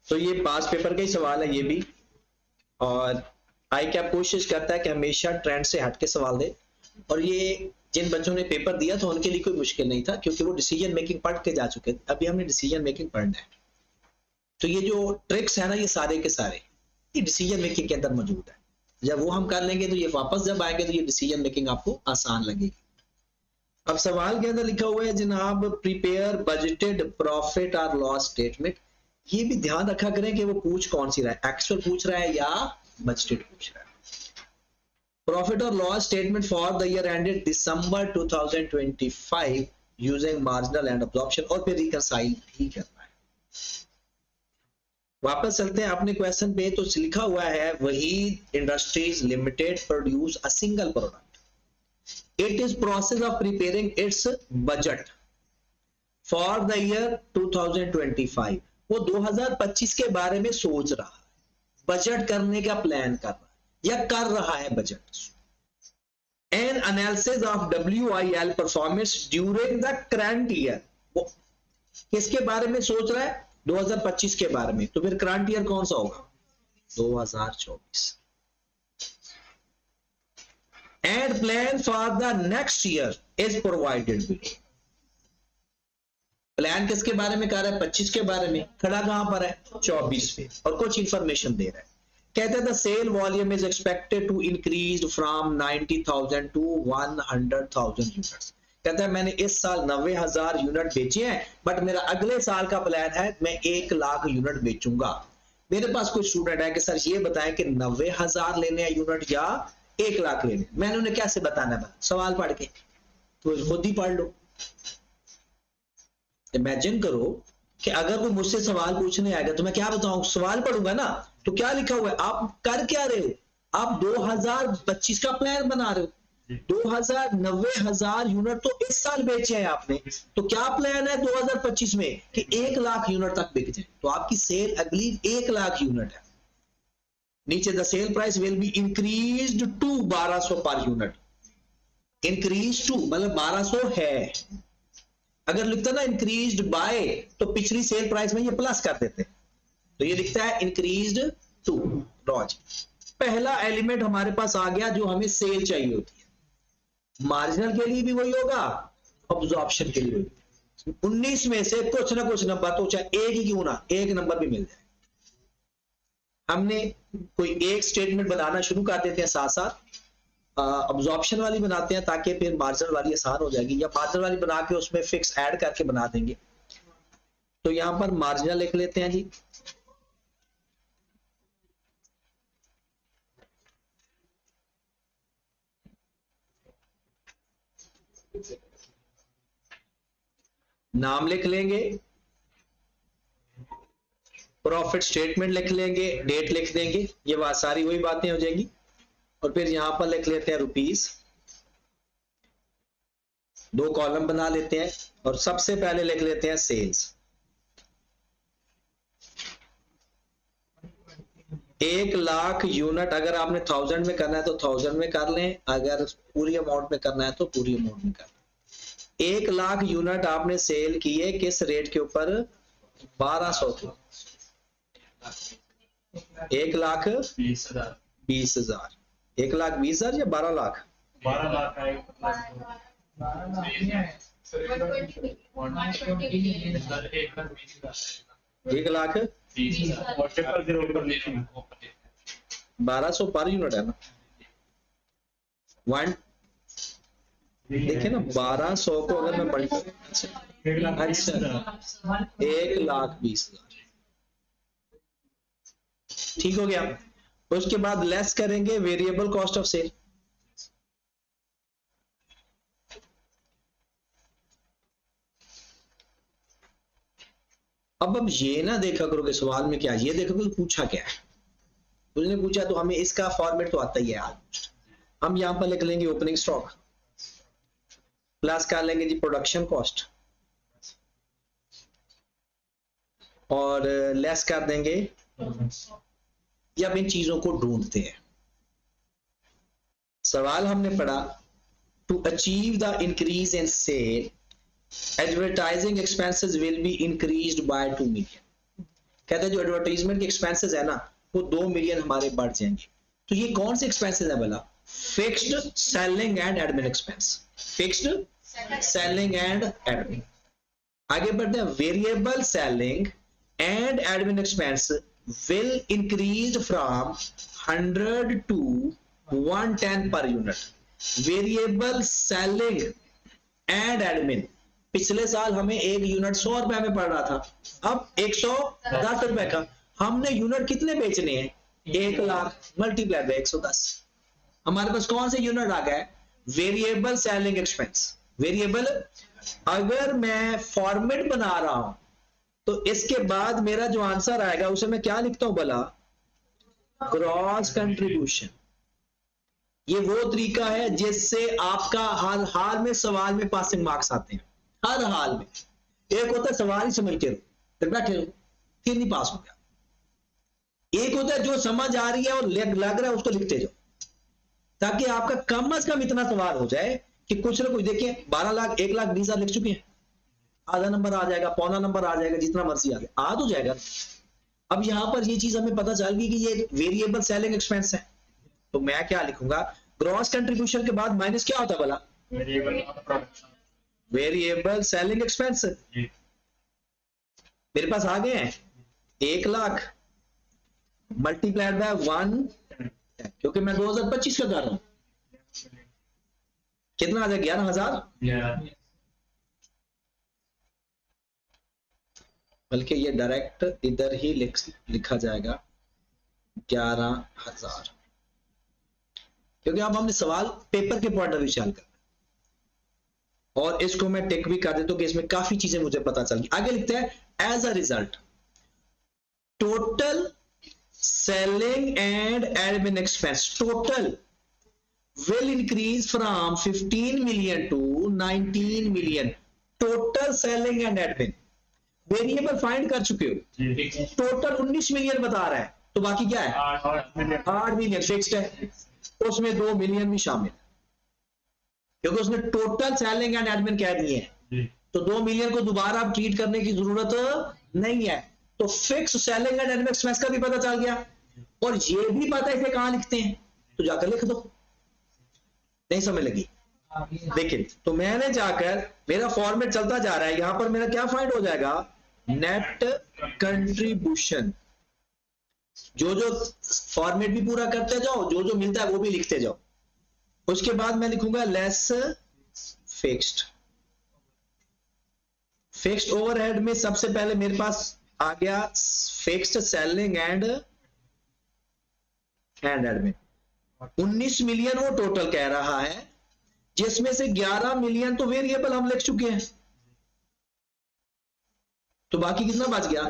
तो ये पास पेपर का ही सवाल है ये भी, और आई कैप कोशिश करता है कि हमेशा ट्रेंड से हट के सवाल दे, और ये जिन बच्चों ने पेपर दिया था उनके लिए कोई मुश्किल नहीं था क्योंकि वो डिसीजन मेकिंग पढ़ के जा चुके थे। अभी हमने डिसीजन मेकिंग पढ़ना है, तो ये जो ट्रिक्स है ना ये सारे के सारे ये डिसीजन मेकिंग के अंदर मौजूद है। जब वो हम कर लेंगे तो ये वापस जब आएंगे तो ये डिसीजन मेकिंग आपको आसान लगेगी। अब सवाल के अंदर लिखा हुआ है जनाब प्रिपेयर बजटेड प्रॉफिट और लॉस स्टेटमेंट। ये भी ध्यान रखा करें कि वो पूछ कौन सी रहा है, एक्चुअल पूछ रहा है या बजटेड पूछ रहा है। प्रॉफिट और loss statement for the year ended December 2025 using marginal and absorption, और फिर रिकंसाइल भी करना है। वापस चलते हैं अपने क्वेश्चन पे, तो लिखा हुआ है Waheed industries limited produce a single product, it is process of preparing it's budget for the year 2025। वो 2025 के बारे में सोच रहा है, बजट करने का प्लान कर रहा है या कर रहा है budget. N analysis of WIL performance during the current year, वो किसके बारे में सोच रहा है 2025 के बारे में, तो फिर करंट ईयर कौन सा होगा 2024। And plan for the next year is provided below. Plan किसके बारे में कर रहा है 25 के बारे में, खड़ा कहां पर है 24 पे, और कुछ इंफॉर्मेशन दे रहा है। कहते हैं the sale volume is expected to increase from 90,000 to 100,000 units. कहता है मैंने इस साल 90,000 यूनिट बेचे हैं, बट मेरा अगले साल का प्लान है मैं 1 लाख यूनिट बेचूंगा। मेरे पास कोई स्टूडेंट है कि सर ये बताएं कि 90,000 लेने हैं यूनिट या 1 लाख लेने। मैंने उन्हें कैसे बताना है, सवाल पढ़ के, तो खुद ही पढ़ लो। इमेजिन करो कि अगर कोई मुझसे सवाल पूछने आएगा तो मैं क्या बताऊं, सवाल पढ़ूंगा ना, तो क्या लिखा हुआ है, आप कर क्या रहे हो, आप 2025 का प्लान बना रहे हो। 90,000 यूनिट तो इस साल बेचे हैं आपने, तो क्या प्लान है 2025 में कि 1 लाख यूनिट तक बिक जाए, तो आपकी सेल अगली 1 लाख यूनिट है। नीचे the sale price will be increased to 1200 per unit, increase to मतलब 1200 है। अगर लिखता ना इंक्रीज्ड बाय तो पिछली सेल प्राइस में ये प्लस कर देते, तो ये लिखता है इंक्रीज्ड टू। लॉज पहला एलिमेंट हमारे पास आ गया जो हमें सेल चाहिए होती है। मार्जिनल के लिए भी वही होगा, अब्जॉर्प्शन के लिए भी। 19 में से कुछ ना कुछ नंबर, तो चाहे एक ही क्यों ना, एक नंबर भी मिल जाए। हमने कोई एक स्टेटमेंट बनाना शुरू कर देते हैं, साथ साथ अब्जॉर्प्शन वाली बनाते हैं ताकि फिर मार्जिनल वाली आसान हो जाएगी, या मार्जिनल वाली बना के उसमें फिक्स ऐड करके बना देंगे। तो यहां पर मार्जिनल लिख लेते हैं जी। नाम लिख लेंगे, प्रॉफिट स्टेटमेंट लिख लेंगे, डेट लिख देंगे, ये बात सारी वही बातें हो जाएंगी। और फिर यहां पर लिख लेते हैं रुपीस, 2 कॉलम बना लेते हैं, और सबसे पहले लिख लेते हैं सेल्स। 1 लाख यूनिट अगर आपने 1000 में करना है तो 1000 में कर लें, अगर पूरी अमाउंट में करना है तो पूरी अमाउंट में कर लें। 1 लाख यूनिट आपने सेल किए किस रेट के ऊपर, 1200 के। 1 लाख 20,000, 1 लाख 20,000 या 12 लाख, 12 लाख है, 1 लाख 1200 पर यूनिट है ना। 1 देखिए ना 1200 को अगर मैं मल्टीप्लाई, अच्छा 1,20,000, ठीक हो गया। उसके बाद लेस करेंगे वेरिएबल कॉस्ट ऑफ सेल। अब ये ना देखा करो कि सवाल में क्या, ये देखो कि पूछा क्या है। उसने पूछा तो हमें इसका फॉर्मेट तो आता ही है ऑलमोस्ट। हम यहां पर लिख लेंगे ओपनिंग स्टॉक, प्लस कर लेंगे जी प्रोडक्शन कॉस्ट, और लेस कर देंगे, या इन चीजों को ढूंढते हैं। सवाल हमने पढ़ा to achieve the increase in sale advertising expenses will be increased by 2 million. कहते हैं जो एडवर्टाइजमेंट के एक्सपेंसेस है ना वो 2 मिलियन हमारे बढ़ जाएंगे। तो ये कौन से एक्सपेंसेस है भला? Fixed selling and admin expense, fixed selling and admin. आगे बढ़ते हैं, variable selling and admin expense will increase from 100 to 110 per unit। Variable selling and admin पिछले साल हमें एक यूनिट 100 रुपए में पड़ रहा था, अब 110 रुपए का। हमने यूनिट कितने बेचने हैं? 1 लाख मल्टीप्लाई बाय 110। हमारे पास कौन से यूनिट आ गए? Variable selling expense. वेरिएबल, अगर मैं फॉर्मेट बना रहा हूं तो इसके बाद मेरा जो आंसर आएगा उसे मैं क्या लिखता हूं भला? Gross contribution. ये वो तरीका है जिससे आपका हर हाल में सवाल में पासिंग मार्क्स आते हैं, हर हाल में। एक होता है सवाल ही समझते रहो फिर बैठे रहो फिर नहीं पास हो गया। एक होता है जो समझ आ रही है और लग रहा है उसको लिखते जाओ, ताकि आपका कम से कम इतना सवाल हो जाए कि कुछ ना कुछ। देखिए 12 लाख 1 लाख 20 हजार लिख चुके हैं, आधा नंबर आ जाएगा, पौना नंबर आ जाएगा, जितना मर्जी आ जाए, आ तो जाएगा। अब यहां पर ये चीज हमें पता चल गई कि ये वेरिएबल सेलिंग एक्सपेंस है, तो मैं क्या लिखूंगा? ग्रॉस कंट्रीब्यूशन के बाद माइनस क्या होता है भला? Variable selling expense. मेरे पास आ गए हैं 1 लाख मल्टीप्लाइड बाय 1, क्योंकि मैं 2025 का कर रहा हूं। कितना आ जाएगा? 11,000। बल्कि ये डायरेक्ट इधर ही लिखा जाएगा 11,000, क्योंकि अब हमने सवाल पेपर के पॉइंट ऑफ व्यू से हल करना। और इसको मैं टिक भी कर देता हूं कि इसमें काफी चीजें मुझे पता चल गई। आगे लिखते हैं, as a result total selling and admin expense total will increase from 15 million to 19 million। Total selling and admin variable find कर चुके हो, टोटल 19 मिलियन बता रहा है, तो बाकी क्या है? 8 मिलियन फिक्स्ड है, उसमें 2 मिलियन भी शामिल, क्योंकि उसने टोटल सेलिंग एंड एडमिन कह दिए हैं, तो 2 मिलियन को दोबारा अब ट्रीट करने की जरूरत नहीं है। तो fix selling and admin expense का भी पता चल गया, और ये भी पता है इसे कहां लिखते हैं, तो जाकर लिख दो। नहीं समझ लगी? देखिए, तो मैंने जाकर, मेरा फॉर्मेट चलता जा रहा है, यहां पर मेरा क्या फाइंड हो जाएगा? Net contribution. जो जो फॉर्मेट भी पूरा करते जाओ, जो जो मिलता है वो भी लिखते जाओ। उसके बाद मैं लिखूंगा लेस फिक्स्ड। फिक्स्ड ओवरहेड में सबसे पहले मेरे पास आ गया fixed selling and admin. 19 million वो टोटल कह रहा है, जिसमें से 11 मिलियन तो वेरिएबल हम लिख चुके हैं, तो बाकी कितना बच गया?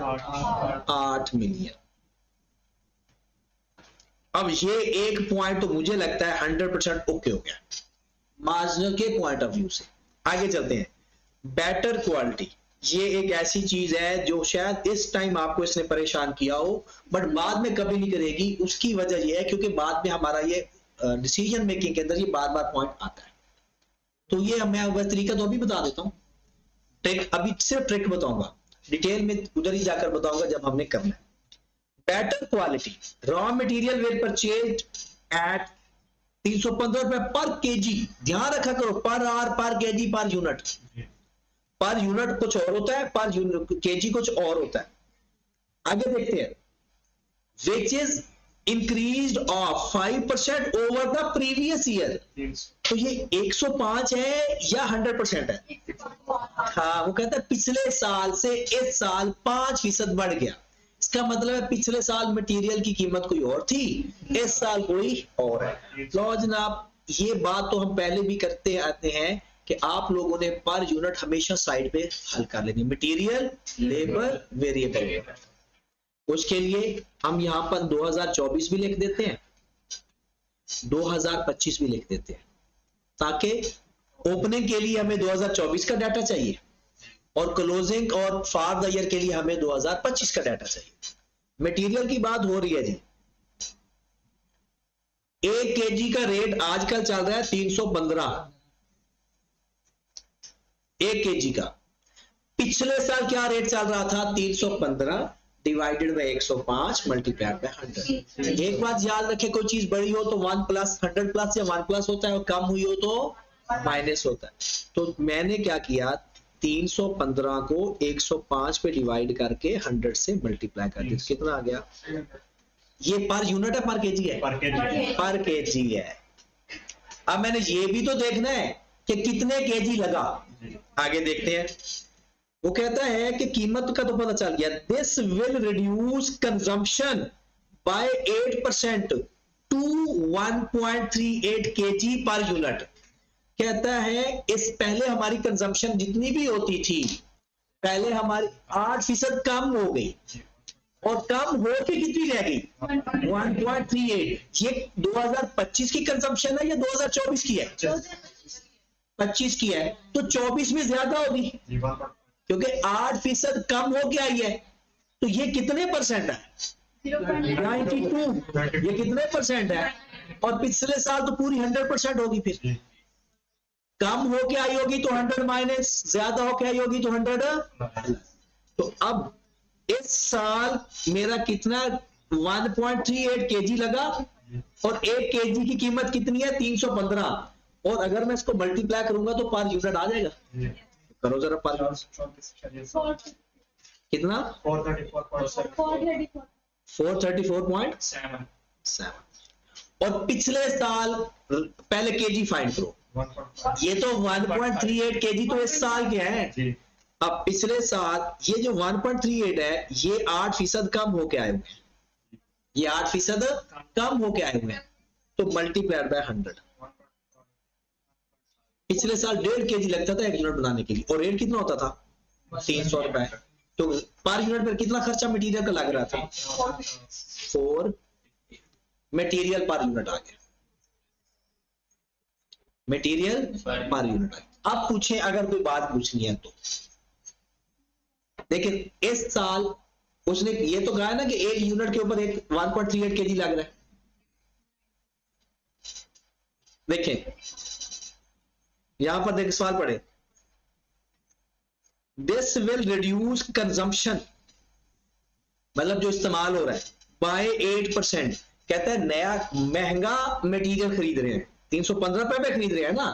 8 मिलियन। अब ये एक पॉइंट तो मुझे लगता है 100% ओके हो गया मार्जिनल के पॉइंट ऑफ व्यू से। आगे चलते हैं, बेटर क्वालिटी। ये एक ऐसी चीज है जो शायद इस टाइम आपको इसने परेशान किया हो, बट बाद में कभी नहीं करेगी। उसकी वजह यह है क्योंकि बाद में हमारा ये डिसीजन मेकिंग के अंदर ये बार बार पॉइंट आता है। तो ये मैं वह तरीका तो अभी बता देता हूं, ट्रिक अभी सिर्फ ट्रिक बताऊंगा, डिटेल में उधर ही जाकर बताऊंगा जब हमने करना है। Better quality, raw material will purchase at 315 रुपए पर केजी। ध्यान रखा करो, पर आवर, पर KG, per unit. Per unit कुछ और होता है, पर केजी कुछ और होता है। आगे देखते हैं, which is increased of 5% over the previous year. तो ये 105 है या 100% है? हाँ, वो कहता है पिछले साल से इस साल 5% बढ़ गया। इसका मतलब है पिछले साल मटेरियल की कीमत कोई और थी, इस साल कोई और है। लो जनाब, ये बात तो हम पहले भी करते आते हैं कि आप लोगों ने पर यूनिट हमेशा साइड पे हल कर लेनी, मटेरियल, लेबर, वेरिएबल। उसके लिए हम यहां पर 2024 भी लिख देते हैं, 2025 भी लिख देते हैं, ताकि ओपनिंग के लिए हमें 2024 का डाटा चाहिए और क्लोजिंग और फॉर द ईयर के लिए हमें 2025 का डाटा चाहिए। मटेरियल की बात हो रही है जी, 1 केजी का रेट आजकल चल रहा है 315। 1 केजी का। पिछले साल क्या रेट चल रहा था? 315 डिवाइडेड बाय 105 मल्टीप्लाइड बाय 100। एक बात याद रखे, कोई चीज बड़ी हो तो 1 प्लस 100 प्लस या 1 प्लस होता है, और कम हुई हो तो माइनस होता है। तो मैंने क्या किया, 315 को 105 पे डिवाइड करके 100 से मल्टीप्लाई कर दिया। कितना आ गया? ये पर यूनिट है, पर केजी है? पर केजी है। अब मैंने ये भी तो देखना है कि कितने केजी लगा। आगे देखते हैं। वो कहता है कि कीमत का तो पता चल गया, this will reduce consumption by 8% to 1.38 kg per unit. कहता है इस पहले हमारी कंजम्पशन जितनी भी होती थी, पहले हमारी 8% कम हो गई, और कम हो के कितनी रह गई? 1.38। ये 2025 की कंजम्पशन है या 2024 की है? 25 की है, तो 24 में ज्यादा होगी क्योंकि 8% कम हो के आई है। तो ये कितने परसेंट है? 92। ये कितने परसेंट है? और पिछले साल तो पूरी 100% होगी। फिर कम हो के आई होगी तो 100 माइनस, ज्यादा हो के आई होगी तो 100। तो अब इस साल मेरा कितना 1.38 केजी लगा, और 1 केजी की कीमत कितनी है? 315। और अगर मैं इसको मल्टीप्लाई करूंगा तो पर यूनिट आ जाएगा। करो जरा पर कितना? 434.7। और पिछले साल पहले केजी फाइंड करो। ये तो 1.38 केजी तो इस साल के हैं। अब पिछले साल ये जो 1.38 है, ये 8% कम होके आए हुए हैं। ये 8% कम होके आए हुए हैं, तो मल्टीप्लाइड बाय 100। पिछले साल 1.5 केजी लगता था 1 यूनिट बनाने के लिए, और रेट कितना होता था? 300 रुपए। तो पर यूनिट पर कितना खर्चा मटेरियल का लग रहा था? 4 मटेरियल पर यूनिट आ गया। मटेरियल पर यूनिट आ गया। अब पूछे, अगर कोई बात पूछनी है तो देखिए, इस साल उसने ये तो कहा ना कि 1 यूनिट के ऊपर 1.38 केजी लग रहा है। देखिए यहां पर देखिए सवाल पढ़े, दिस विल रिड्यूस कंजम्पशन, मतलब जो इस्तेमाल हो रहा है, बाय 8%। कहता है नया महंगा मटेरियल खरीद रहे हैं, 315 रुपए पे खरीद रहे हैं ना,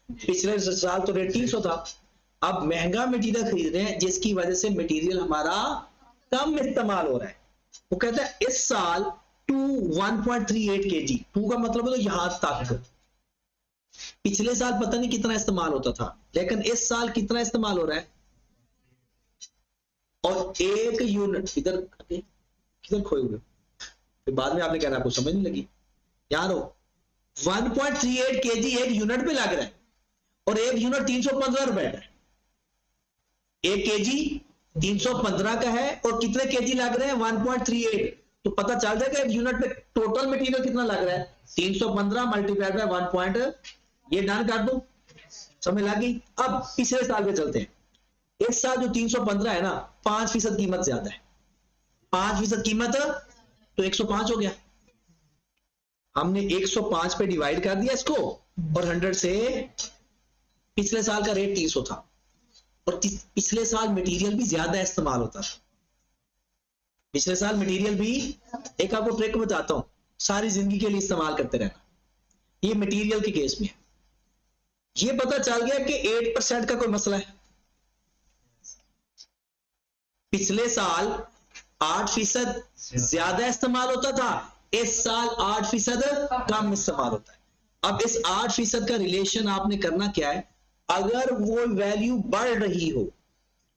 पिछले साल तो रेट 300 था। अब महंगा मटेरियल खरीद रहे हैं जिसकी वजह से मटेरियल हमारा कम इस्तेमाल हो रहा है। वो कहता है इस साल टू 1.38 केजी, टू का मतलब है तो यहां तक। पिछले साल पता नहीं कितना इस्तेमाल होता था, लेकिन इस साल कितना इस्तेमाल हो रहा है? और 1 यूनिट किधर खोए हुए, फिर बाद में आपने कहना आपको समझ नहीं लगी। यार 1.38 केजी 1 यूनिट पे लग रहा है, और 1 यूनिट 315 रुपए का है। 1 केजी 315 का है, और कितने केजी लग रहे हैं? 1.38। तो पता चल जाएगा 1 यूनिट पे टोटल मटेरियल कितना लग रहा है? 315 मल्टीप्लाइड बाय 1 पॉइंट, ये डन कर दो, समझ लगी। अब पिछले साल पे चलते हैं। इस साल जो 315 है ना, 5% कीमत ज्यादा है। 5% कीमत तो 105 हो गया। हमने 105 पे डिवाइड कर दिया इसको, और 100 से। पिछले साल का रेट 300 था, और पिछले साल मटेरियल भी ज्यादा इस्तेमाल होता था। पिछले साल मटेरियल भी, एक आपको ट्रिक बताता हूं, सारी जिंदगी के लिए इस्तेमाल करते रहना। ये मटेरियल के केस में ये पता चल गया कि 8% का कोई मसला है। पिछले साल 8% ज्यादा इस्तेमाल होता था, इस साल 8% कम इस्तेमाल होता है। अब इस 8% का रिलेशन आपने करना क्या है? अगर वो वैल्यू बढ़ रही हो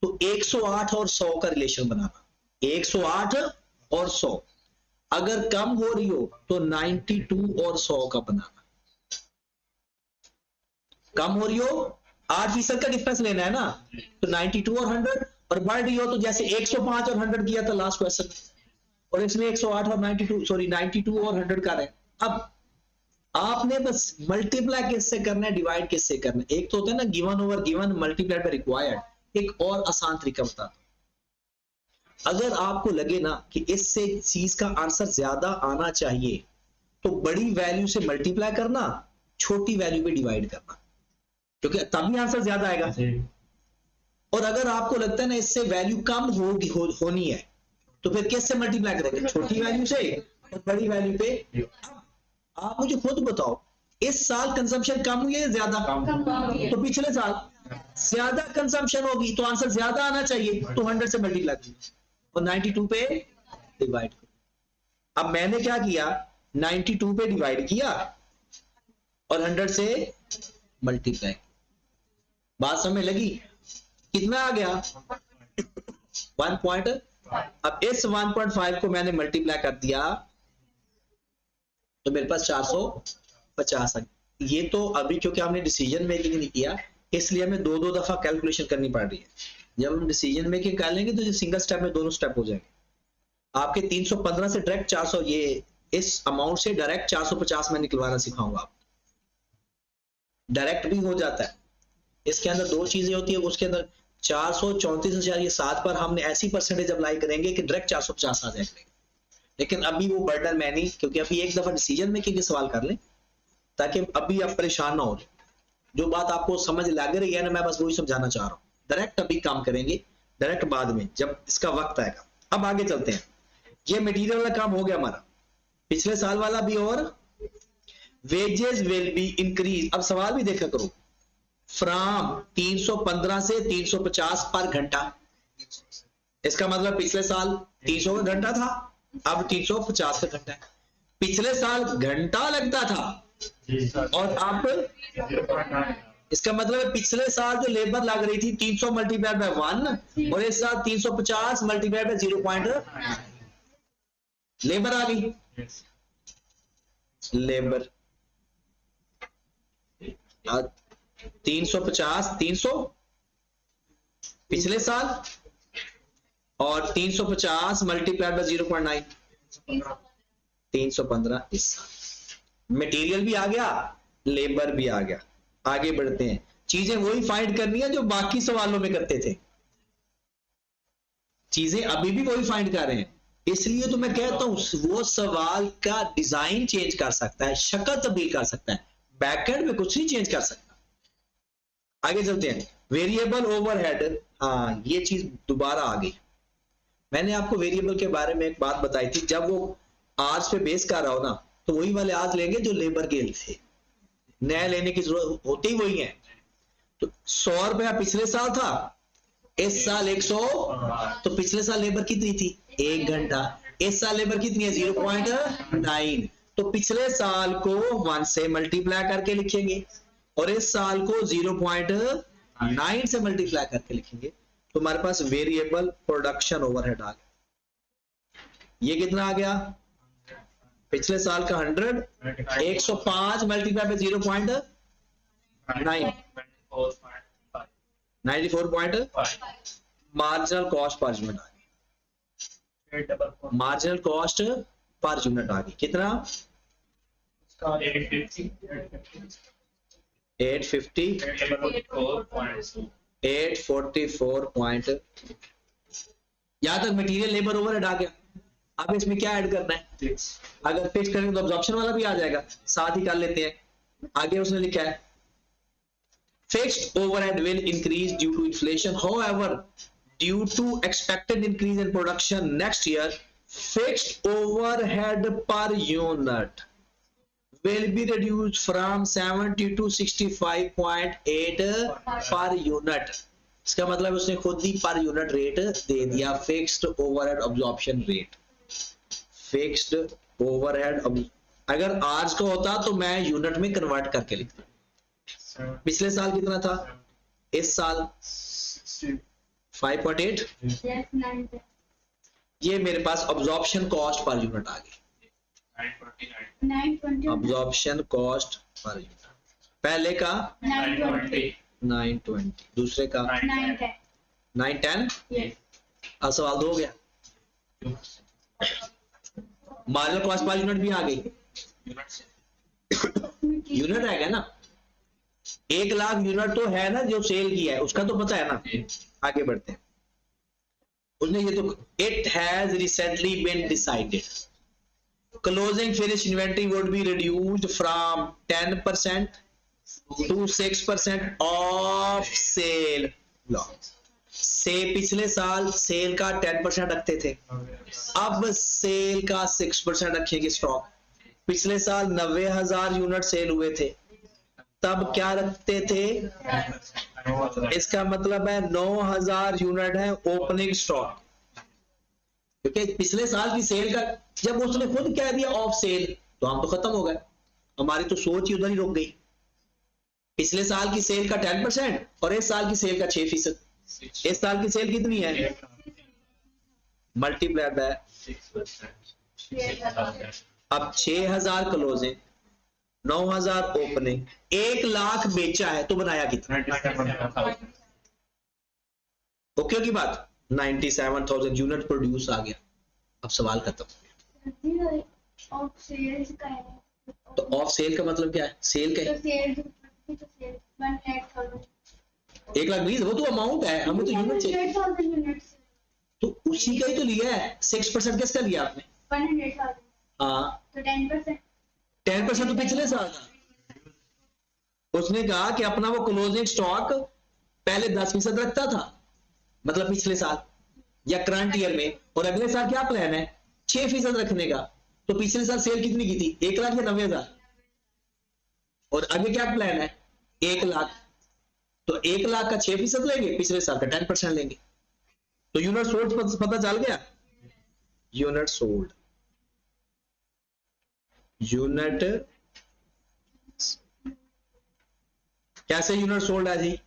तो 108 और 100 का रिलेशन बनाना। 108 और 100। अगर कम हो रही हो तो 92 और 100 का बनाना। कम हो रही हो, 8% का डिफरेंस लेना है ना, तो 92 और 100। और बढ़ रही हो तो जैसे 105 और 100 किया था लास्ट क्वेश्चन, और इसमें 108 और 92 और 100 कर रहे हैं। अब आपने बस मल्टीप्लाई किससे करना है, डिवाइड किससे करना है। एक तो होता है ना given over given, multiply by required. एक और आसान तरीका बताता हूं। अगर आपको लगे ना कि इससे चीज का आंसर ज्यादा आना चाहिए, तो बड़ी वैल्यू से मल्टीप्लाई करना, छोटी वैल्यू पे डिवाइड करना, क्योंकि तभी आंसर ज्यादा आएगा। और अगर आपको लगता है ना इससे वैल्यू कम होगी होनी है तो फिर किससे मल्टीप्लाई करेंगे, छोटी वैल्यू से और बड़ी वैल्यू पे। आप मुझे खुद बताओ इस साल कंजम्पशन कम हुई है या ज्यादा, तो पिछले साल ज्यादा कंजम्पशन होगी तो आंसर ज्यादा आना चाहिए, तो 100 से मल्टीप्लाई कीजिए और 92 पे डिवाइड करो। अब मैंने क्या किया, 92 पे डिवाइड किया और 100 से मल्टीप्लाई, बात समझ लगी, कितना आ गया 1 पॉइंट। अब इस 1.5 को मैंने मल्टीप्लाई कर दिया तो मेरे पास 450 आ गया। ये तो अभी क्योंकि हमने डिसीजन मेकिंग नहीं किया इसलिए हमें दो दफा कैलकुलेशन करनी पड़ रही है। जब हम डिसीजन मेकिंग कर लेंगे तो सिंगल स्टेप में दोनों स्टेप हो जाएंगे। आपके 315 से डायरेक्ट 400, ये इस अमाउंट से डायरेक्ट 450 में निकलवाना सिखाऊंगा आप। डायरेक्ट भी हो जाता है, इसके अंदर दो चीजें होती है, उसके अंदर 434,7 पर हमने ऐसी परसेंटेज अप्लाई करेंगे कि डायरेक्ट 450 आ जाएगा। लेकिन अभी वो बर्डन मैं नहीं, क्योंकि अभी एक दफा डिसीजन मेकिंग के सवाल कर लें ताकि अभी आप परेशान ना हो। जो बात आपको समझ लग रही है ना, मैं बस वही समझाना चाह रहा हूँ। डायरेक्ट अभी काम करेंगे, डायरेक्ट बाद में जब इसका वक्त आएगा। अब आगे चलते हैं। ये मटेरियल वाला काम हो गया हमारा, पिछले साल वाला भी, और वेजेस विल बी इंक्रीज। अब सवाल भी देखा करो, फ्रॉम 315 से 350 पर घंटा। इसका मतलब पिछले साल 300 का घंटा था, अब 350 का घंटा है। पिछले साल घंटा लगता था और अब, इसका मतलब पिछले साल जो लेबर लग रही थी 300 मल्टीप्लाई बाय 1 और इस साल 350 मल्टीप्लाई बाय 0.9 लेबर आ गई। लेबर 350 300 पिछले साल और 350 मल्टीप्लाई बाय 0.9 315 इस साल। मटेरियल भी आ गया, लेबर भी आ गया। आगे बढ़ते हैं, चीजें वही फाइंड करनी है जो बाकी सवालों में करते थे, चीजें अभी भी वही फाइंड कर रहे हैं। इसलिए तो मैं कहता हूं वो सवाल का डिजाइन चेंज कर सकता है, शक्ल तब्दील कर सकता है, बैकएंड में कुछ नहीं चेंज कर सकता। आगे चलते हैं, वेरिएबल ओवरहेड। हाँ, ये चीज दोबारा आ गई। मैंने आपको वेरिएबल के बारे में एक बात बताई थी, जब वो आज पे बेस कर रहा हो ना तो वही वाले आज लेंगे जो लेबर के थे, नया लेने की जरूरत होती ही वही है। तो 100 रुपया पिछले साल था, इस साल 100, तो पिछले साल लेबर कितनी थी 1 घंटा, इस साल लेबर कितनी है 0.9, तो पिछले साल को 1 से मल्टीप्लाई करके लिखेंगे और इस साल को 0.9 से मल्टीप्लाई करके लिखेंगे। तो हमारे पास वेरिएबल प्रोडक्शन ओवरहेड आ गया। ये कितना आ गया, पिछले साल का 100, 105 multiply by 0.9 94.5 marginal cost per unit आ गई। मार्जिनल कॉस्ट पर यूनिट आ गई कितना 844. यहां तक मटेरियल लेबर ओवरहेड आ गया। अब इसमें क्या ऐड करना है, अगर फिक्स करेंगे तो अब्जॉर्प्शन वाला भी आ जाएगा, साथ ही कर लेते हैं। आगे उसने लिखा है fixed overhead will increase due to inflation, however due to expected increase in production next year fixed overhead per unit will be reduced from 70 to 65.8 per unit। इसका मतलब उसने खुद ही पर यूनिट रेट दे दिया, fixed overhead absorption rate. Fixed overhead अगर आज का होता तो मैं यूनिट में कन्वर्ट करके लिखता। पिछले साल कितना था, इस साल 5.8, ये मेरे पास अब्जॉर्प्शन कॉस्ट पर यूनिट आ गई। अब्जॉर्प्शन कॉस्ट पर यूनिट पहले का 920, दूसरे का 910। अब सवाल 2 हो गया। मार्जिनल कॉस्ट पर यूनिट भी आ गई, यूनिट है क्या ना, 1 लाख यूनिट तो है ना जो सेल किया है, उसका तो पता है ना। आगे बढ़ते हैं, उसने ये तो it has recently been decided closing finish inventory would be reduced from 10% to 6% of sale loss. से पिछले साल सेल का 10% रखते थे, अब सेल का 6% रखेंगे स्टॉक। पिछले साल 90,000 यूनिट सेल हुए थे, तब क्या रखते थे? इसका मतलब है 9,000 यूनिट है ओपनिंग स्टॉक, क्योंकि पिछले साल की सेल का जब उसने खुद कह दिया ऑफ सेल तो हम तो खत्म हो गए, हमारी तो सोच ही उधर ही रुक गई। पिछले साल की सेल का 10% और इस साल की सेल का 6%। इस साल की सेल कितनी है? Multiplied by 6%। अब 6,000 क्लोजिंग, 9,000 ओपनिंग, 1 लाख बेचा है तो बनाया कितना? ओके की बात, 97,000 यूनिट प्रोड्यूस आ गया। अब सवाल खत्म। तो ऑफ सेल का मतलब क्या है? सेल का 1,20,000, वो तो अमाउंट है, हमें तो यूनिट चाहिए, तो उसी का ही तो लिया है। 6% किसका लिया आपने? 100,000। हाँ, तो 10%। 10% तो पिछले साल का। उसने कहा कि अपना वो क्लोजिंग स्टॉक पहले 10% रखता था, मतलब पिछले साल या करंट ईयर में, और अगले साल क्या प्लान है? 6% रखने का। तो पिछले साल सेल कितनी की थी? 1 लाख या 90,000? और आगे क्या प्लान है? 1 लाख। तो 1 लाख का 6% लेंगे, पिछले साल का 10% लेंगे, तो यूनिट सोल्ड पता चल गया। यूनिट सोल्ड, यूनिट कैसे यूनिट सोल्ड है जी?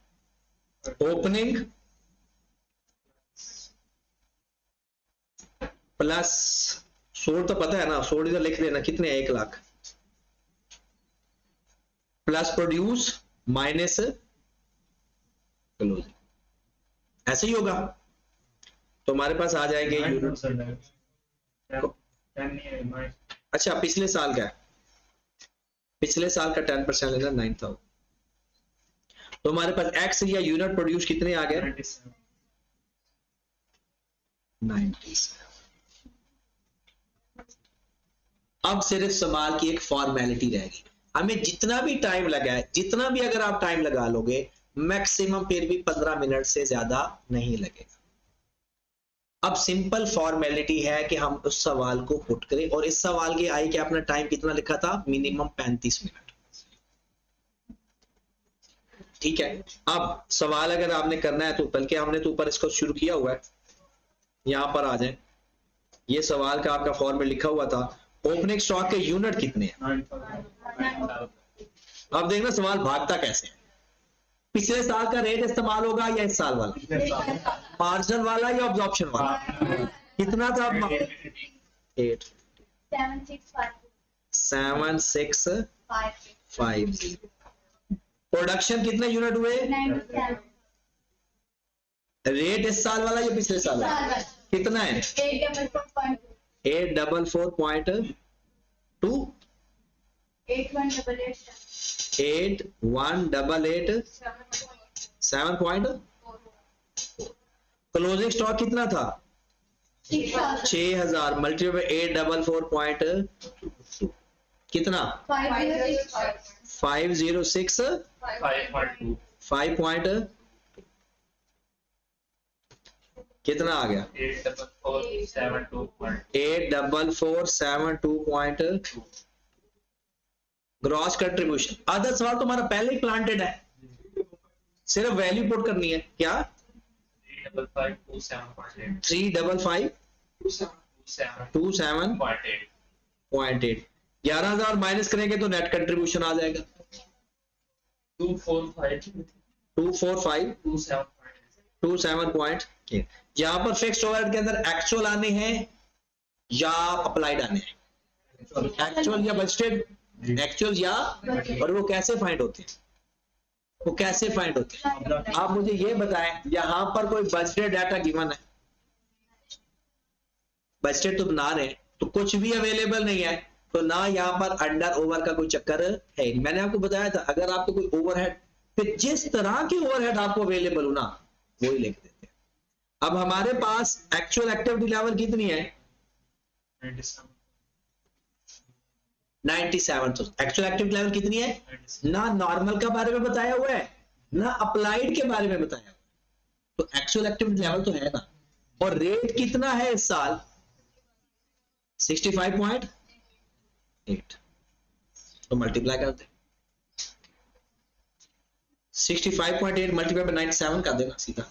ओपनिंग प्लस सोल्ड, तो पता है ना, सोल्ड इधर लिख देना, कितने? 1 lakh plus produce minus closing, ऐसे ही होगा। तो हमारे पास आ जाएंगे यूनिट। अच्छा, पिछले साल का, पिछले साल का 10% लेना 9,000, तो हमारे पास एक्स या यूनिट प्रोड्यूस कितने आ गए? 97। अब सिर्फ सवाल की एक फॉर्मेलिटी रहेगी, हमें जितना भी टाइम लगा है, जितना भी अगर आप टाइम लगा लोगे, मैक्सिमम फिर भी 15 मिनट से ज्यादा नहीं लगेगा। अब सिंपल फॉर्मेलिटी है कि हम उस सवाल को पुट करें, और इस सवाल के आई के अपना टाइम कितना लिखा था? Minimum 35 minute. ठीक है, अब सवाल अगर आपने करना है तो, बल्कि हमने तो ऊपर इसको शुरू किया हुआ है, यहां पर आ जाए, ये सवाल का आपका फॉर्म में लिखा हुआ था, ओपनिंग स्टॉक के यूनिट कितने हैं? अब देखना सवाल भागता कैसे है। पिछले साल का रेट इस्तेमाल होगा या इस साल वाला? मार्जिन वाला या ऑब्जॉर्प्शन वाला? कितना था? 8 7650। प्रोडक्शन कितने यूनिट हुए? रेट इस साल वाला या पिछले साल वाला? कितना है? 844.2 8188 7.4। क्लोजिंग स्टॉक कितना था? 6,000 मल्टीप्लाई 844.2 कितना? 506 5. कितना आ गया? 84472.2 ग्रॉस कंट्रीब्यूशन। आधा सवाल तुम्हारा पहले ही प्लांटेड है, सिर्फ वैल्यू पुट करनी है। क्या? 35527.8। 11,000 माइनस करेंगे तो नेट कंट्रीब्यूशन आ जाएगा 24527.8। यहां पर फिक्स्ड ओवरहेड के अंदर एक्चुअल आने हैं या अप्लाइड आने हैं? एक्चुअल या बजटेड? एक्चुअल या, और वो कैसे फाइंड होते हैं? वो कैसे फाइंड होते हैं? आप मुझे ये बताएं, यहां पर कोई बजटेड डाटा गिवन है, बजटेड तो बना रहे हैं, तो कुछ भी अवेलेबल नहीं है, तो ना यहाँ पर अंडर ओवर का कोई चक्कर है। मैंने आपको बताया था, अगर आपको कोई ओवरहेड, फिर जिस तरह की ओवरहेड आपको अवेलेबल हो ना, वो ही लिख देते हैं। अब हमारे पास एक्चुअल एक्टिविटी लेवल कितनी है? 97। तो एक्चुअल एक्टिविटी लेवल कितनी है? ना नॉर्मल का बारे में बताया हुआ है, ना अप्लाइड के बारे में बताया हुआ है। तो एक्चुअल एक्टिविटी लेवल तो है ना, और रेट कितना है इस साल 65.8, तो मल्टीप्लाई करते 65.8 मल्टीप्लाई बाय 97 कर देना सीधा,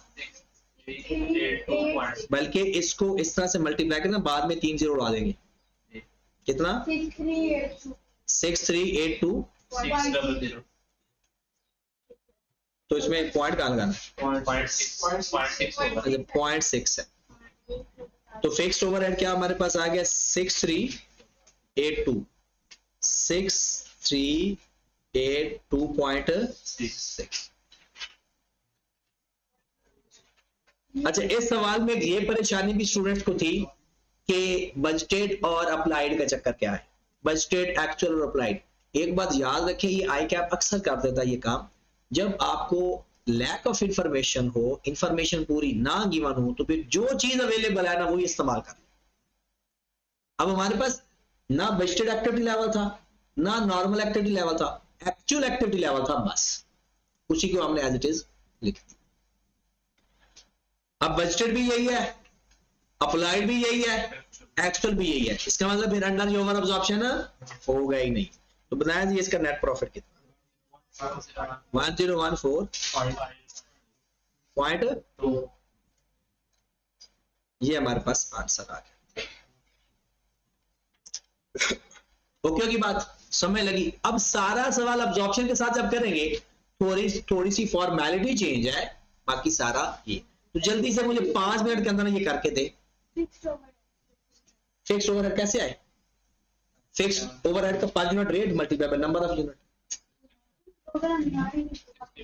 बल्कि इसको इस तरह से मल्टीप्लाई करना, बाद में 3 0 उड़ा देंगे, कितना 6382, तो इसमें पॉइंट कहां लगाना, 0.6 है, तो फिक्स्ड ओवरहेड क्या हमारे पास आ गया 6382, 6382.6। अच्छा, इस सवाल में ये परेशानी भी स्टूडेंट्स को थी कि बजटेड और अप्लाइड का चक्कर क्या है, बजटेड, एक्चुअल और अप्लाइड। एक बात याद रखें, ये आई कैप अक्सर कर देता है ये काम, जब आपको लैक ऑफ इंफॉर्मेशन हो, इंफॉर्मेशन पूरी ना गिवन हो, तो फिर जो चीज अवेलेबल है ना वही इस्तेमाल कर। अब हमारे पास ना बजटेड एक्टिविटी लेवल था, ना नॉर्मल एक्टिविटी लेवल था, एक्चुअल एक्टिविटी लेवल था, बस उसी को हमने एज इट इज लिख दिया। अब बजटेड भी यही है, अप्लाइड भी यही है, एक्चुअल भी यही है, इसका मतलब फिर अंडर ओवर अब्जॉर्प्शन होगा ही नहीं। तो बताया जी इसका नेट प्रॉफिट कितना, 1014.2, ये हमारे पास आंसर आ गया। ओके की बात समय लगी। अब सारा सवाल अब्जॉर्प्शन के साथ जब करेंगे, थोड़ी सी फॉर्मेलिटी चेंज है, बाकी सारा ये। तो जल्दी से मुझे 5 मिनट के अंदर ये करके दे। फिक्स्ड ओवरहेड कैसे आए, फिक्स्ड ओवरहेड का 5 unit rate multiply by number of unit.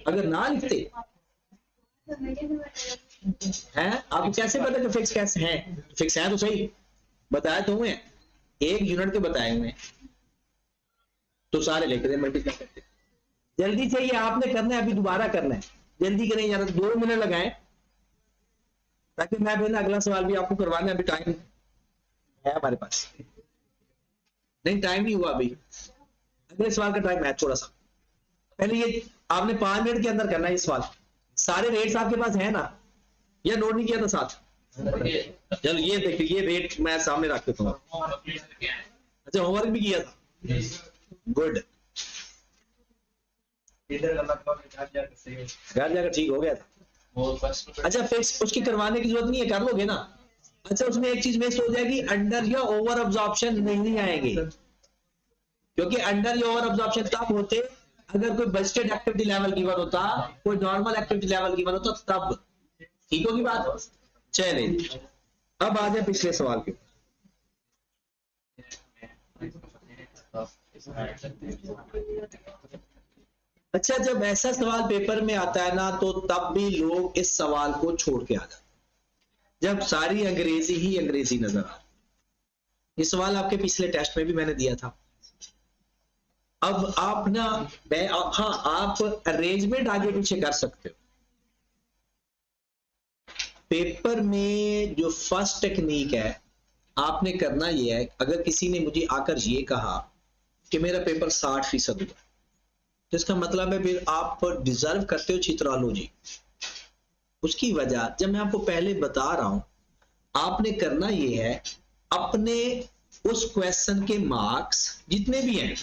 अगर ना लिखते हैं, आपको कैसे पता कि फिक्स कैसे है, फिक्स है तो सही बताया तो हुए, 1 यूनिट के बताए हुए, तो सारे लिख दे मल्टीप्लाई करते। जल्दी से ये आपने करना है, अभी दोबारा करना है, जल्दी करें यार, 2 मिनट लगाएं, ताकि मैं फिर अगला सवाल भी आपको करवाना है। अभी टाइम है हमारे पास, नहीं टाइम नहीं हुआ, अभी अगले सवाल का टाइम है थोड़ा सा। पहले ये आपने 5 मिनट के अंदर करना है ये सवाल। सारे रेट्स आपके पास है ना, या नोट नहीं किया था साथ? चलो ये देखिए, ये रेट मैं सामने रख देता हूँ। अच्छा, होमवर्क भी किया था, गुड, घर जाकर ठीक हो गया था। अच्छा, फिक्स उसकी करवाने की जरूरत नहीं है, कर लोगे ना। अच्छा, उसमें एक चीज मिस हो जाएगी, अंडर या ओवर अब्जॉर्प्शन नहीं आएंगे, क्योंकि अंडर या ओवर अब्जॉर्प्शन तब होते अगर कोई बजटेड एक्टिविटी लेवल गिवन होता, कोई नॉर्मल एक्टिविटी लेवल गिवन होता तब। ठीक होगी बात? चलिए अब आ जाए पिछले सवाल के। अच्छा, जब ऐसा सवाल पेपर में आता है ना, तो तब भी लोग इस सवाल को छोड़ के आ जाते, जब सारी अंग्रेजी ही अंग्रेजी नजर आ। ये सवाल आपके पिछले टेस्ट में भी मैंने दिया था। अब आप ना, हाँ, आप अरेंजमेंट आगे पीछे कर सकते हो। पेपर में जो फर्स्ट टेक्निक है, आपने करना ये है, अगर किसी ने मुझे आकर ये कहा कि मेरा पेपर 60% हुआ, तो इसका मतलब है फिर आप डिजर्व करते हो चित्रालोजी। उसकी वजह जब मैं आपको पहले बता रहा हूं, आपने करना ये है, अपने उस क्वेश्चन के मार्क्स जितने भी हैं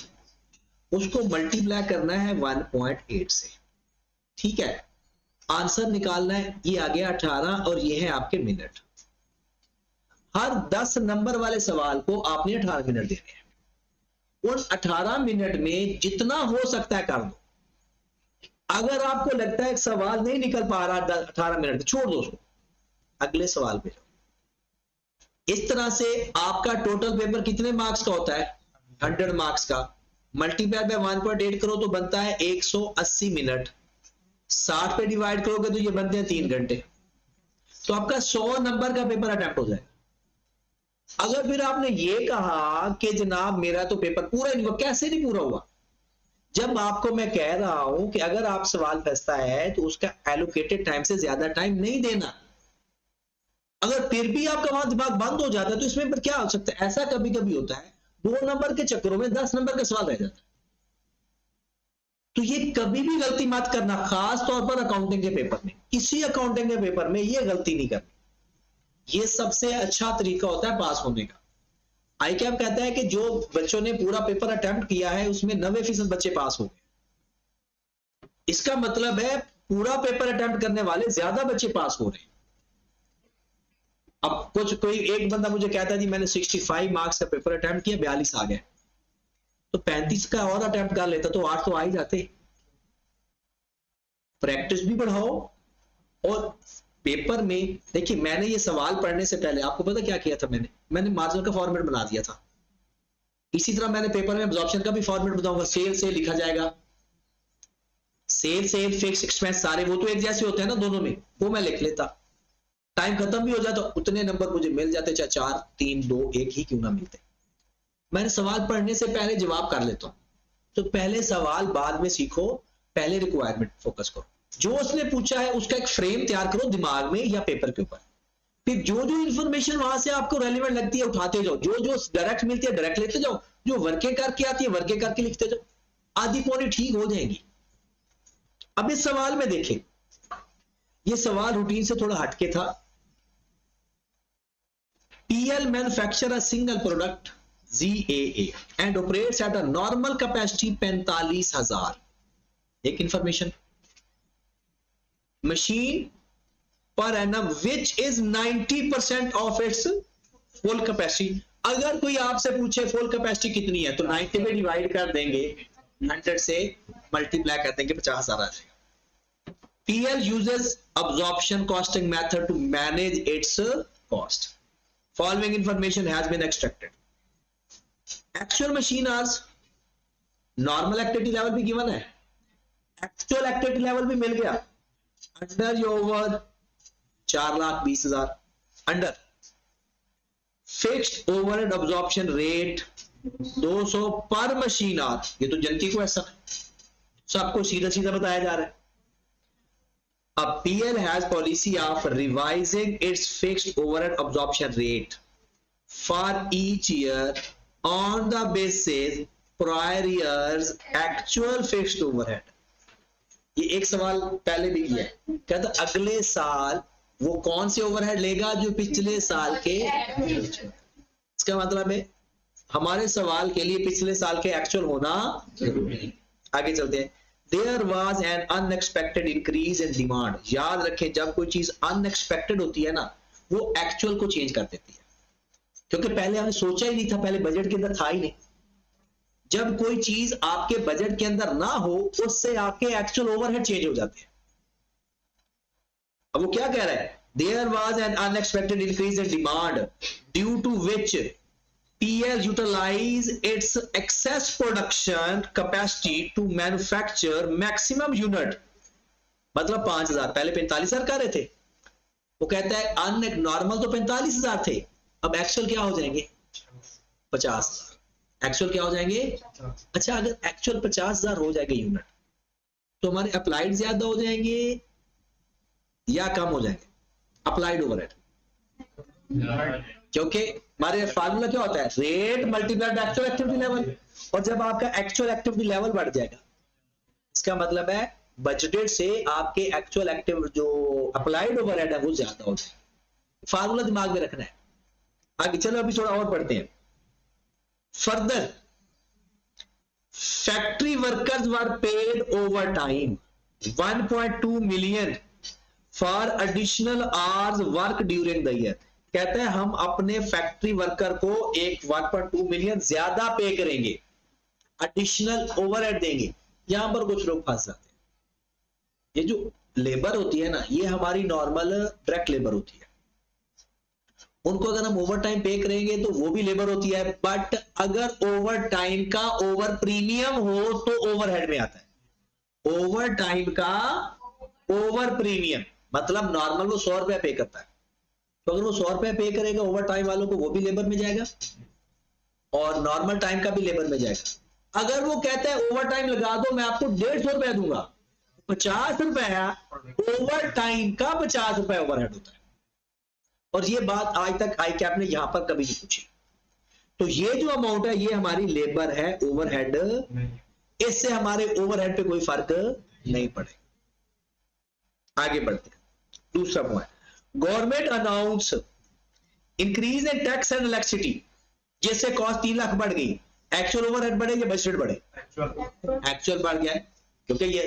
उसको मल्टीप्लाई करना है 1.8 से। ठीक है, आंसर निकालना है, ये आ गया 18 और ये है आपके मिनट। हर 10 नंबर वाले सवाल को आपने 18 मिनट देने हैं। उन 18 मिनट में जितना हो सकता है कर दो। अगर आपको लगता है सवाल नहीं निकल पा रहा 18 मिनट, छोड़ दो उसको, अगले सवाल पे जाओ। इस तरह से आपका टोटल पेपर कितने मार्क्स का होता है? 100 मार्क्स का। मल्टीप्लाई बाय 1.8 करो तो बनता है 180 मिनट। 60 पे डिवाइड करोगे तो ये बनते हैं 3 घंटे। तो आपका 100 नंबर का पेपर अटेम्प्ट हो जाएगा। अगर फिर आपने ये कहा कि जनाब मेरा तो पेपर पूरा नहीं हुआ, कैसे नहीं पूरा हुआ? जब आपको मैं कह रहा हूं कि अगर आप सवाल फंसता है तो उसका एलोकेटेड टाइम से ज्यादा टाइम नहीं देना। अगर फिर भी आपका वहां दिमाग बंद हो जाता है तो इसमें पर क्या हो सकता है? ऐसा कभी कभी होता है 2 नंबर के चक्करों में 10 नंबर का सवाल रह जाता है। तो ये कभी भी गलती मत करना, खास तौर पर अकाउंटिंग के पेपर में, किसी अकाउंटिंग के पेपर में ये गलती नहीं करनी। ये सबसे अच्छा तरीका होता है पास होने का। आईकैप कहता है कि जो बच्चों ने पूरा पेपर अटेम्प्ट किया है उसमें 90% बच्चे पास हो गए। इसका मतलब है पूरा पेपर अटेम्प्ट करने वाले ज्यादा बच्चे पास हो रहे हैं। अब कोई एक बंदा मुझे कहता है जी मैंने 65 मार्क्स का पेपर अटेम्प्ट किया, 42 आ गए, तो 35 का और अटेम्प्ट कर लेता तो 8 तो आ ही जाते। प्रैक्टिस भी बढ़ाओ और पेपर में देखिए, मैंने ये सवाल पढ़ने से पहले आपको पता क्या किया था, मैंने मार्जिन का फॉर्मेट बना दिया था। इसी तरह मैंने पेपर में एब्जॉर्प्शन का भी फॉर्मेट बताऊंगा। सेल से लिखा जाएगा, सेल फिक्स एक्सपेंस सारे वो तो एक जैसे होते हैं ना दोनों में, वो मैं लिख लेता। टाइम खत्म भी हो जाता तो उतने नंबर मुझे मिल जाते, चाहे 4 3 2 1 ही क्यों ना मिलते। मैंने सवाल पढ़ने से पहले जवाब कर लेता हूं। तो पहले सवाल बाद में सीखो, पहले रिक्वायरमेंट फोकस करो। जो उसने पूछा है उसका एक फ्रेम तैयार करो दिमाग में या पेपर के ऊपर। फिर जो जो इंफॉर्मेशन वहां से आपको रेलिवेंट लगती है उठाते जाओ, जो जो डायरेक्ट मिलती है डायरेक्ट लेते जाओ, जो वर्के करके आती है वर्के करके लिखते जाओ, आधी पौनी ठीक हो जाएंगी। अब इस सवाल में देखें, ये सवाल रूटीन से थोड़ा हटके था। PL manufacture a single product ZAA and operates at a normal capacity 45,000। एक information, machine per annum which is 90% of its full capacity। अगर कोई आपसे पूछे फुल कैपेसिटी कितनी है तो 90 में डिवाइड कर देंगे, 100 से मल्टीप्लाई कर देंगे, 50,000 आ जाएगा। PL uses absorption costing method to manage its cost। Following information has been extracted। Actual machine hours, normal activity level भी given है, actual activity level भी मिल गया। Under your over 4,20,000 under. Fixed overhead absorption rate 200 पर machine our, ये तो जनती को ऐसा सबको सीधा सीधा बताया जा रहा है। अब PL has policy of revising it's fixed overhead absorption rate for each year on the basis prior years actual fixed overhead. ये एक सवाल पहले भी किया है, कहता अगले साल वो कौन से ओवरहेड लेगा जो पिछले साल के। इसका मतलब है हमारे सवाल के लिए पिछले साल के एक्चुअल होना जरूरी। आगे चलते हैं। There was an unexpected increase in demand. याद रखें, जब कोई चीज अनएक्सपेक्टेड होती है ना, वो एक्चुअल को चेंज कर देती है, क्योंकि पहले हमने सोचा ही नहीं था, पहले बजट के अंदर था ही नहीं। जब कोई चीज आपके बजट के अंदर ना हो, उससे आपके एक्चुअल ओवरहेड चेंज हो जाते हैं। अब वो क्या कह रहा है, there was an unexpected increase in demand due to which PL utilise its excess production capacity to manufacture maximum unit. मतलब 5,000, पहले 45,000 कर रहे थे। वो कहता है अन नॉर्मल तो 45,000 थे, अब एक्चुअल क्या हो जाएंगे 50,000। एक्चुअल क्या हो जाएंगे? अच्छा, अगर एक्चुअल 50,000 हो जाएंगे यूनिट, तो हमारे अप्लाइड ज्यादा हो जाएंगे या कम हो जाएंगे अप्लाइड ओवरहेड? क्योंकि हमारे फार्मूला क्या होता है, rate multiplied actual activity level. और जब आपका एक्चुअल एक्टिविटी लेवल बढ़ जाएगा, इसका मतलब है बजटेड से आपके एक्चुअल एक्टिव जो अप्लाइड ओवरहेड है वो ज्यादा हो जाएगा। फार्मूला दिमाग में रखना है। आगे चलो, अभी थोड़ा और पढ़ते हैं। Further, factory workers were paid over time 1.2 million for additional hours work during the year. कहते हैं हम अपने फैक्ट्री वर्कर को एक 1.2 मिलियन ज्यादा पे करेंगे, एडिशनल ओवरहेड देंगे। यहां पर कुछ लोग फंस जाते हैं। ये जो लेबर होती है ना, ये हमारी नॉर्मल डायरेक्ट लेबर होती है। उनको अगर हम ओवर टाइम पे करेंगे तो वो भी लेबर होती है, बट अगर ओवर टाइम का ओवर प्रीमियम हो तो ओवरहेड में आता है। ओवर टाइम का ओवर प्रीमियम मतलब नॉर्मल वो 100 रुपया पे करता है, तो अगर वो 100 रुपया पे करेगा ओवर टाइम वालों को, वो भी लेबर में जाएगा और नॉर्मल टाइम का भी लेबर में जाएगा। अगर वो कहता है ओवर टाइम लगा दो, मैं आपको 150 रुपया दूंगा, 50 रुपया ओवर टाइम का 50 रुपया ओवरहेड होता है। और ये बात आज तक आईकैप ने यहां पर कभी नहीं पूछी। तो ये जो अमाउंट है ये हमारी लेबर है, ओवरहेड इससे हमारे ओवरहेड पे कोई फर्क नहीं पड़ेगा। आगे बढ़ते हैं, दूसरा point, government announce increase in tax and electricity, जिससे कॉस्ट 3 लाख बढ़ गई, एक्चुअल ओवरहेड बढ़े या बजट बढ़े? एक्चुअल बढ़ गया है, क्योंकि ये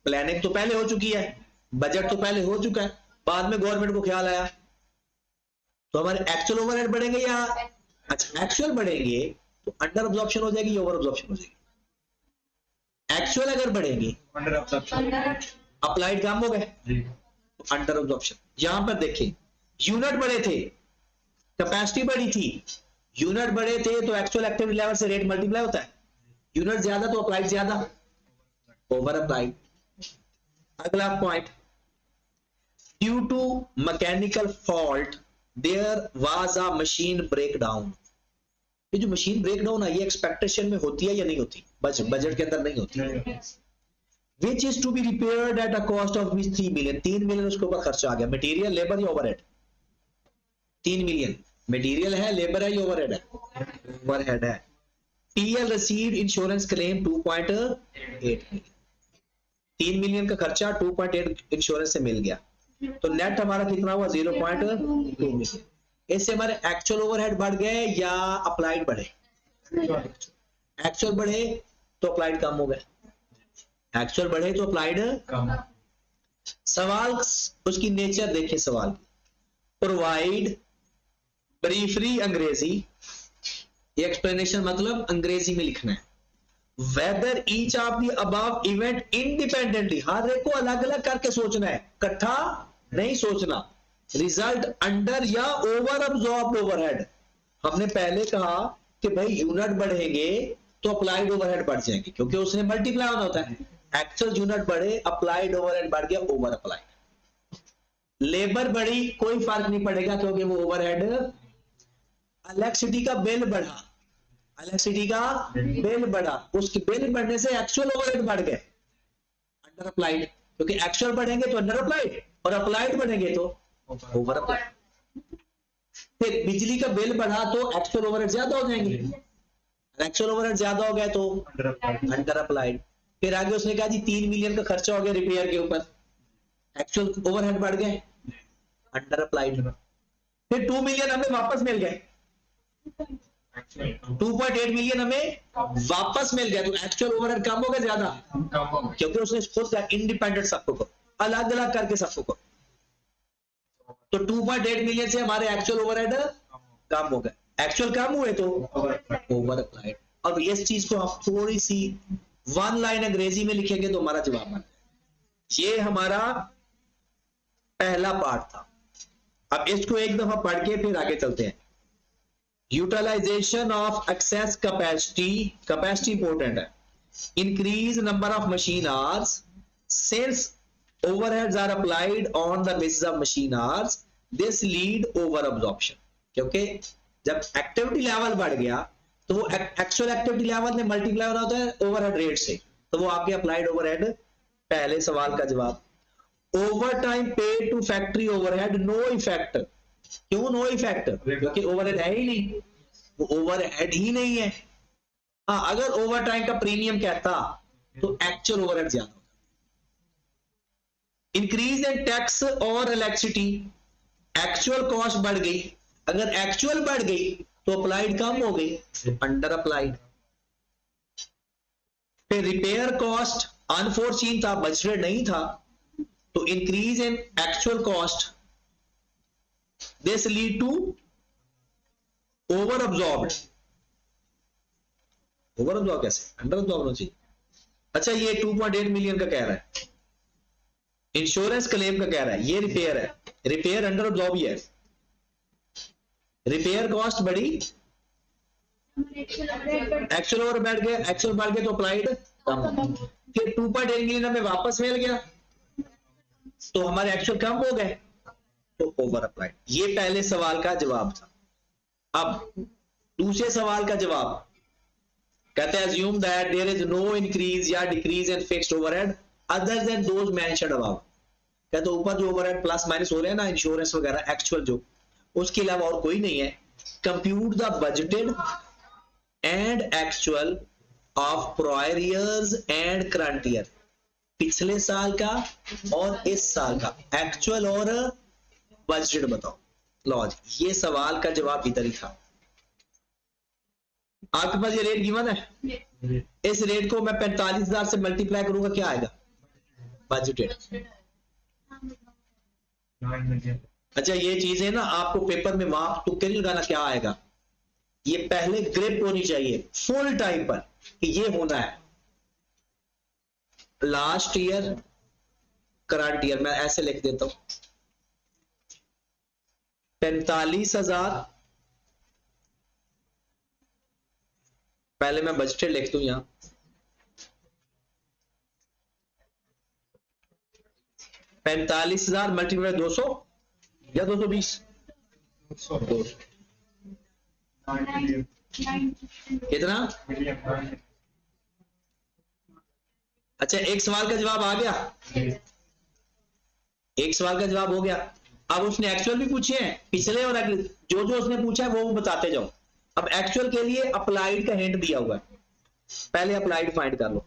प्लानिंग तो पहले हो चुकी है, बजट तो पहले हो चुका है, बाद में गवर्नमेंट को ख्याल आया, तो हमारे एक्चुअल ओवरहेड बढ़ेंगे या, अच्छा एक्चुअल बढ़ेंगे तो अंडर अब्जॉर्प्शन हो जाएगी या ओवर अब्जॉर्प्शन हो जाएगी? एक्चुअल अगर बढ़ेंगे अंडर अब्जॉर्प्शन, अप्लाइड काम हो गए तो अंडर अब्जॉर्प्शन। यहां पर देखें, यूनिट बढ़े थे, कैपेसिटी बढ़ी थी, यूनिट बढ़े थे तो एक्चुअल एक्टिविटी लेवल से रेट मल्टीप्लाई होता है, यूनिट ज्यादा तो अप्लाइड ज्यादा, ओवर अप्लाइड। अगला point, due to mechanical fault there was a machine breakdown. ये जो मशीन ब्रेकडाउन है ये एक्सपेक्टेशन में होती है या नहीं होती? बजट के अंदर नहीं होती। Which is to be repaired at a cost of 3 million, 3 million उसके ऊपर खर्चा आ गया, मटेरियल लेबर या ओवरहेड? 3 मिलियन मटेरियल है, लेबर है या ओवरहेड है? ओवरहेड है। TL received insurance claim 2.8 million, 3 million का खर्चा 2.8 इंश्योरेंस से मिल गया, तो नेट हमारा कितना हुआ? 0.2 मिलियन। इससे हमारे एक्चुअल ओवरहेड बढ़ गए या अप्लाइड बढ़े? एक्चुअल बढ़े तो अप्लाइड कम हो गए, एक्चुअल बढ़े तो अप्लाइड कम। सवाल उसकी नेचर देखिए, सवाल प्रोवाइड ब्रीफली अंग्रेजी, एक्सप्लेनेशन मतलब अंग्रेजी में लिखना है, whether each of the above event independently, हर एक को अलग अलग करके सोचना है, इकट्ठा नहीं सोचना। रिजल्ट अंडर या ओवर अब्सॉर्ब्ड ओवरहेड, हमने पहले कहा कि भाई यूनिट बढ़ेंगे तो अप्लाइड ओवरहेड बढ़ जाएंगे, क्योंकि उसने मल्टीप्लाई होना होता है। एक्चुअल यूनिट बढ़े, अप्लाइड ओवरहेड बढ़ गया, ओवर अप्लाइड। लेबर बढ़ी, कोई फर्क नहीं पड़ेगा क्योंकि वो ओवरहेड। इलेक्ट्रिसिटी का बिल बढ़ा, इलेक्ट्रिसिटी का बिल बढ़ा, उसके बिल बढ़ने से एक्चुअल ओवरहेड बढ़ गए, अंडर अप्लाइड, क्योंकि एक्चुअल बढ़ेंगे तो अंडर अप्लाइड और अप्लाइड बढ़ेंगे तो ओवर अप्लाइड। फिर बिजली का बिल बढ़ा तो एक्चुअल ओवरहेड ज्यादा हो जाएंगे, एक्चुअल ओवरहेड ज्यादा हो गए तो अंडर अप्लाइड। फिर आगे उसने कहा जी 3 मिलियन का खर्चा हो गया रिपेयर के ऊपर, एक्चुअल ओवरहेड बढ़ गए, अंडर अप्लाइड। फिर 2 मिलियन हमें वापस मिल गए, 2.8 मिलियन हमें वापस मिल गया, तो एक्चुअल ओवरहेड कम हो गया ज्यादा, क्योंकि उसने खुद इंडिपेंडेंट सबको अलग अलग करके सबको को। तो 2.8 मिलियन से हमारे एक्चुअल ओवरहेड कम हो गए, एक्चुअल कम हुए तो ओवर अप्लाइड। अब इस चीज को आप थोड़ी सी 1 लाइन अंग्रेजी में लिखेंगे तो हमारा जवाब बन जाए। ये हमारा पहला पार्ट था। अब इसको एक दफा पढ़ के फिर आगे चलते हैं। Utilization of excess capacity, capacity important है। Increase number of machine hours, since overheads are applied on the basis of machine hours, this lead over absorption, क्योंकि जब एक्टिविटी लेवल बढ़ गया तो वो एक्चुअल एक्टिविटी लेवल में मल्टीप्लाई होना होता है ओवरहेड रेट से, तो वो आपके अप्लाइड ओवरहेड। पहले सवाल का जवाब, overtime paid to factory overhead no effect. क्यों नो इफेक्ट? क्योंकि ओवरहेड है ही नहीं, वो ओवरहेड ही नहीं है। हाँ, अगर ओवर टाइम का प्रीमियम कहता तो एक्चुअल ओवरहेड ज्यादा। इंक्रीज इन टैक्स और इलेक्ट्रिसिटी, एक्चुअल कॉस्ट बढ़ गई, अगर एक्चुअल बढ़ गई तो अप्लाइड कम हो गई, अंडर अप्लाइड। फिर रिपेयर कॉस्ट अनफोर्सीन था, बजटेड नहीं था, तो increase in actual cost, this lead to over absorbed. Over absorb कैसे? अंडर अब्सॉर्ब होना चाहिए। अच्छा, ये 2.8 मिलियन का कह रहा है, इंश्योरेंस क्लेम का कह रहा है, ये रिपेयर है, रिपेयर अंडर अब्सॉर्ब ही है, रिपेयर कॉस्ट बढ़ी, एक्चुअल ओवर बैठ गया, एक्चुअल बढ़ गया तो अप्लाइड कम। फिर 2.8 मिलियन हमें वापस मिल गया तो हमारे एक्चुअल कम हो गए तो ओवर अप्लाइड। ये पहले सवाल का जवाब था। अब दूसरे सवाल का जवाब कहते हैं, assume that there is no increase या decrease in fixed overhead other than those mentioned above। कहते ऊपर जो ओवरहेड प्लस माइनस हो रहे हैं ना, इंश्योरेंस वगैरह, एक्चुअल जो, उसके अलावा और कोई नहीं है। Compute the budgeted and actual of prior years and current year, पिछले साल का और इस साल का एक्चुअल और बजटेड बताओ। लो जी, ये सवाल का जवाब इधर ही था। आपके पास ये रेट गिवन है, इस रेट को मैं 45,000 से मल्टीप्लाई करूंगा, क्या आएगा? बजटेड। अच्छा ये चीज है ना, आपको पेपर में मार्क तुक्के नहीं लगाना, क्या आएगा? ये पहले ग्रिप होनी चाहिए फुल टाइम पर कि ये होना है लास्ट ईयर करंट ईयर। मैं ऐसे लिख देता हूं 45,000, पहले मैं बजटेड लिख दूं यहां, 45,000 मल्टीप्लाई 200 या 220, 200 कितना? अच्छा एक सवाल का जवाब आ गया, एक सवाल का जवाब हो गया। अब उसने एक्चुअल भी पूछे हैं पिछले और अगले, जो जो उसने पूछा है वो बताते जाओ। अब एक्चुअल के लिए अप्लाइड का हिंट दिया हुआ है, पहले अप्लाइड फाइंड कर लो।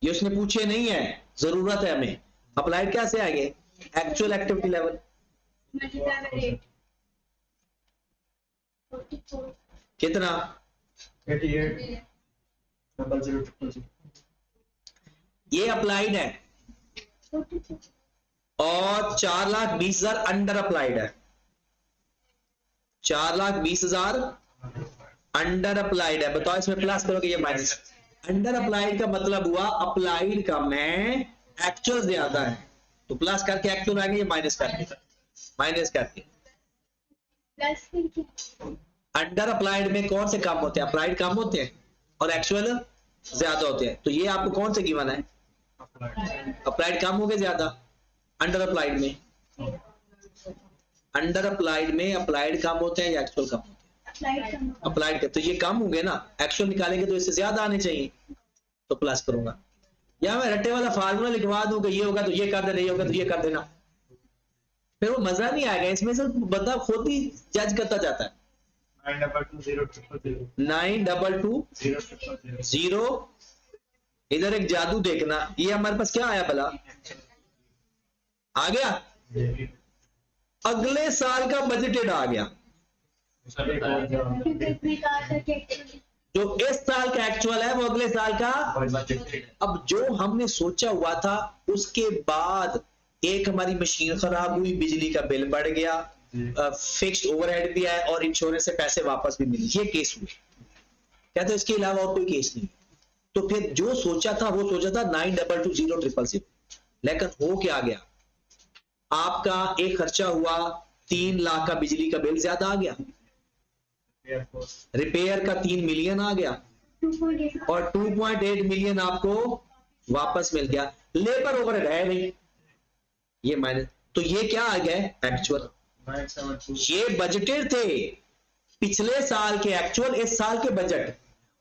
ये उसने पूछे नहीं है, जरूरत है हमें। अप्लाइड कैसे आएंगे? एक्चुअल एक्टिविटी लेवल कितना? 88,000,000। ये अप्लाइड है और 4,20,000 अंडर अप्लाइड है। 4,20,000 अंडर अप्लाइड है। बताओ इसमें प्लस करोगे ये माइनस? अंडर अप्लाइड का मतलब हुआ अप्लाइड का में एक्चुअल ज्यादा है, तो प्लस करके एक्चुअल आएंगे, ये माइनस करके अंडर अप्लाइड में कौन से कम होते हैं? अप्लाइड कम होते हैं और एक्चुअल ज्यादा होते हैं। तो ये आपको कौन से गिवन है? अप्लाइड कम हो गए ज्यादा अंडर अप्लाइड में। अंडर अप्लाइड में अप्लाइड कम होते हैं या एक्चुअल कम होते हैं? अप्लाइड का, तो ये कम होंगे ना, एक्चुअल निकालेंगे तो इससे ज्यादा आने चाहिए, तो प्लस करूंगा। या मैं रट्टे वाला फार्मूला लिखवा दूं कि ये होगा तो ये कर देना, ये होगा तो ये कर देना, फिर वो मजा नहीं आएगा। इसमें से बंदा खुद ही जज करता जाता है। 922 इधर एक जादू देखना, ये हमारे पास क्या आया भला? आ गया अगले साल का बजटेड आ गया, जो इस साल का एक्चुअल है वो अगले साल का। अब जो हमने सोचा हुआ था उसके बाद एक हमारी मशीन खराब हुई, बिजली का बिल बढ़ गया, फिक्स्ड ओवरहेड भी है और इंश्योरेंस से पैसे वापस भी मिले, ये केस हुए। कहते इसके अलावा और कोई केस नहीं। तो फिर जो सोचा था वो सोचा था 9220000, लेकिन हो क्या गया? आपका एक खर्चा हुआ 3 लाख का, बिजली का बिल ज्यादा आ गया, रिपेयर का 3 मिलियन आ गया और 2.8 मिलियन आपको वापस मिल गया। लेबर ओवरहेड है नहीं, ये माइनस। तो ये क्या आ गया? एक्चुअल। ये बजटेड थे, पिछले साल के एक्चुअल, इस साल के बजट,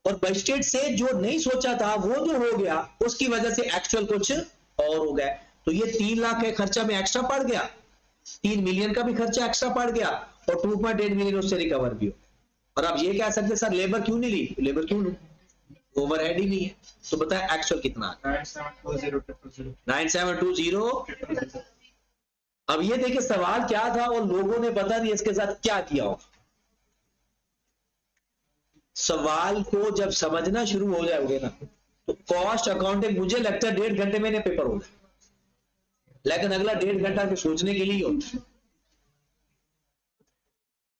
और बजटेड से जो नहीं सोचा था वो जो हो गया उसकी वजह से एक्चुअल कुछ और हो गया। तो ये 3 लाख के खर्चा में एक्स्ट्रा पड़ गया, 3 मिलियन का भी खर्चा एक्स्ट्रा पड़ गया और 2.8 मिलियन उससे रिकवर भी हो। और आप ये कह सकते सर लेबर क्यों नहीं ली? लेबर क्यों लूं? ओवरहेड ही नहीं है। तो बताए एक्चुअल कितना? 9720। अब ये देखिए सवाल क्या था और लोगों ने पता नहीं इसके साथ क्या किया हो। सवाल को जब समझना शुरू हो जाओगे ना तो कॉस्ट अकाउंटिंग मुझे लगता है 1.5 घंटे में पेपर होगा, लेकिन अगला 1.5 घंटा तो सोचने के लिए होता है।